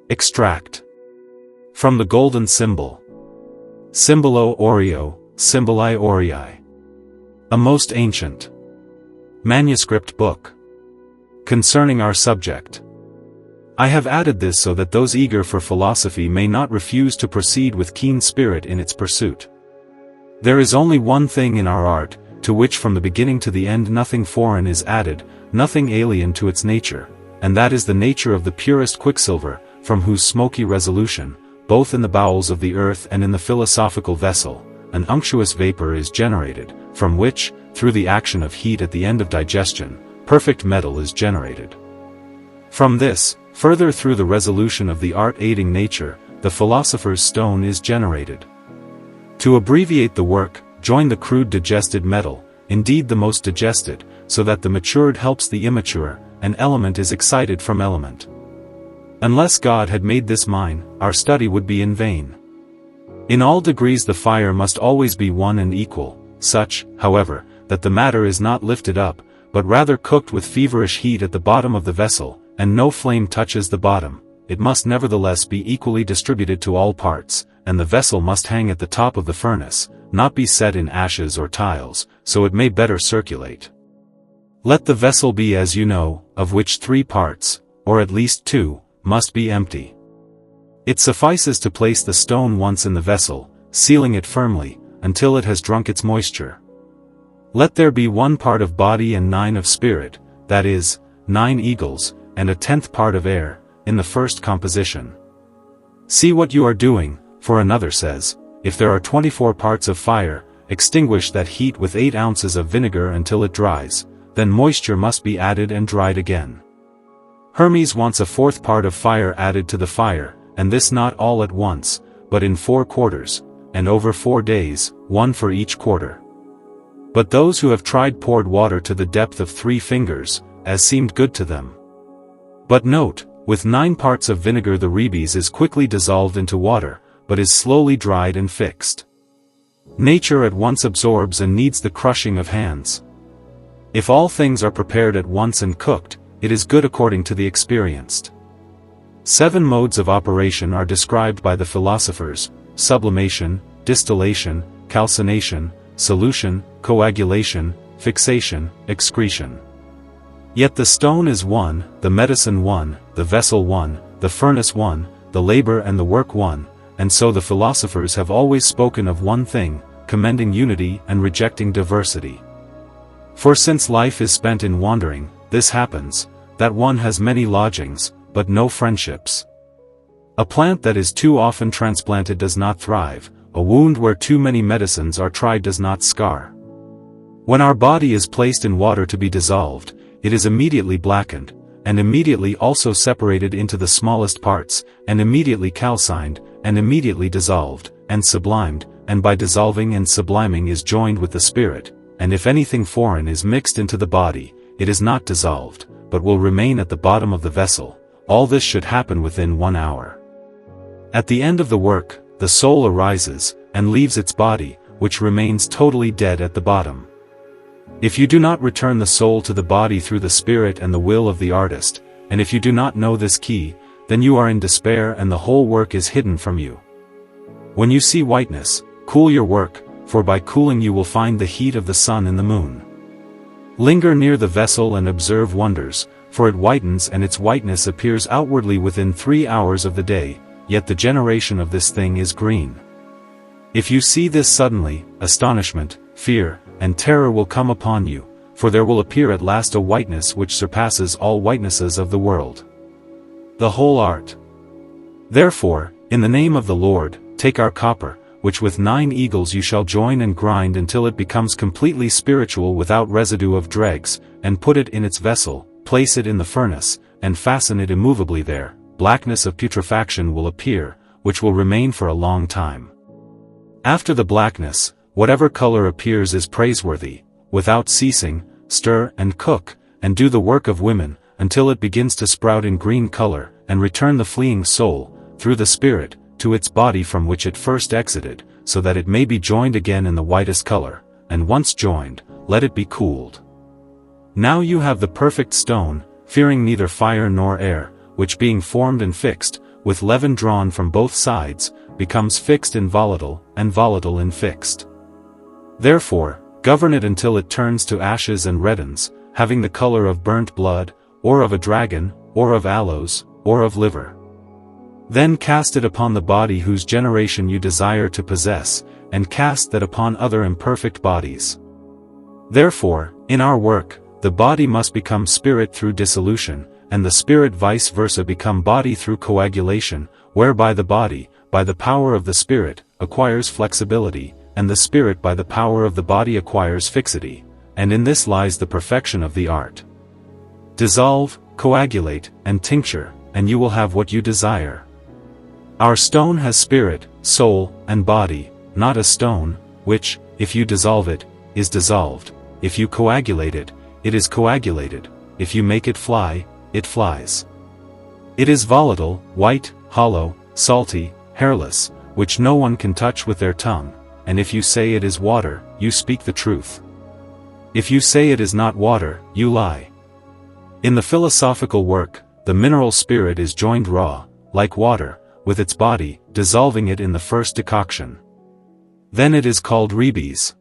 Extract. From the Golden Cymbal. Cimbalo Aureo, Cymbali Aurei. A most ancient manuscript book concerning our subject. I have added this so that those eager for philosophy may not refuse to proceed with keen spirit in its pursuit. There is only one thing in our art, to which from the beginning to the end nothing foreign is added, nothing alien to its nature, and that is the nature of the purest quicksilver, from whose smoky resolution, both in the bowels of the earth and in the philosophical vessel, an unctuous vapor is generated, from which, through the action of heat at the end of digestion, perfect metal is generated. From this, further through the resolution of the art-aiding nature, the Philosopher's Stone is generated. To abbreviate the work, join the crude digested metal, indeed the most digested, so that the matured helps the immature, an element is excited from element. Unless God had made this mine, our study would be in vain. In all degrees the fire must always be one and equal, such, however, that the matter is not lifted up, but rather cooked with feverish heat at the bottom of the vessel, and no flame touches the bottom. It must nevertheless be equally distributed to all parts, and the vessel must hang at the top of the furnace, not be set in ashes or tiles, so it may better circulate. Let the vessel be as you know, of which 3 parts, or at least 2, must be empty. It suffices to place the stone once in the vessel, sealing it firmly, until it has drunk its moisture. Let there be 1 part of body and 9 of spirit, that is, 9 eagles, and a 10th part of air, in the first composition. See what you are doing, for another says, if there are 24 parts of fire, extinguish that heat with 8 ounces of vinegar until it dries, then moisture must be added and dried again. Hermes wants a 4th part of fire added to the fire, and this not all at once, but in 4 quarters, and over 4 days, 1 for each quarter. But those who have tried poured water to the depth of 3 fingers, as seemed good to them. But note, with 9 parts of vinegar the rebes is quickly dissolved into water, but is slowly dried and fixed. Nature at once absorbs and needs the crushing of hands. If all things are prepared at once and cooked, it is good according to the experienced. 7 modes of operation are described by the philosophers: sublimation, distillation, calcination, solution, coagulation, fixation, excretion. Yet the stone is one, the medicine one, the vessel one, the furnace one, the labor and the work one, and so the philosophers have always spoken of one thing, commending unity and rejecting diversity. For since life is spent in wandering, this happens, that one has many lodgings, but no friendships. A plant that is too often transplanted does not thrive, a wound where too many medicines are tried does not scar. When our body is placed in water to be dissolved, it is immediately blackened, and immediately also separated into the smallest parts, and immediately calcined, and immediately dissolved, and sublimed, and by dissolving and subliming is joined with the spirit, and if anything foreign is mixed into the body, it is not dissolved, but will remain at the bottom of the vessel. All this should happen within 1 hour. At the end of the work, the soul arises, and leaves its body, which remains totally dead at the bottom. If you do not return the soul to the body through the spirit and the will of the artist, and if you do not know this key, then you are in despair and the whole work is hidden from you. When you see whiteness, cool your work, for by cooling you will find the heat of the sun and the moon. Linger near the vessel and observe wonders, for it whitens and its whiteness appears outwardly within 3 hours of the day, yet the generation of this thing is green. If you see this suddenly, astonishment, fear, and terror will come upon you, for there will appear at last a whiteness which surpasses all whitenesses of the world. The whole art. Therefore, in the name of the Lord, take our copper, which with 9 eagles you shall join and grind until it becomes completely spiritual without residue of dregs, and put it in its vessel, place it in the furnace, and fasten it immovably there. Blackness of putrefaction will appear, which will remain for a long time. After the blackness, whatever color appears is praiseworthy. Without ceasing, stir and cook, and do the work of women, until it begins to sprout in green color, and return the fleeing soul, through the spirit, to its body from which it first exited, so that it may be joined again in the whitest color, and once joined, let it be cooled. Now you have the perfect stone, fearing neither fire nor air, which being formed and fixed, with leaven drawn from both sides, becomes fixed in volatile, and volatile in fixed. Therefore, govern it until it turns to ashes and reddens, having the color of burnt blood, or of a dragon, or of aloes, or of liver. Then cast it upon the body whose generation you desire to possess, and cast that upon other imperfect bodies. Therefore, in our work, the body must become spirit through dissolution, and the spirit vice versa become body through coagulation, whereby the body, by the power of the spirit, acquires flexibility, and the spirit by the power of the body acquires fixity, and in this lies the perfection of the art. Dissolve, coagulate, and tincture, and you will have what you desire. Our stone has spirit, soul, and body, not a stone, which, if you dissolve it, is dissolved, if you coagulate it, it is coagulated, if you make it fly, it flies. It is volatile, white, hollow, salty, hairless, which no one can touch with their tongue, and if you say it is water, you speak the truth. If you say it is not water, you lie. In the philosophical work, the mineral spirit is joined raw, like water, with its body, dissolving it in the first decoction. Then it is called rebes.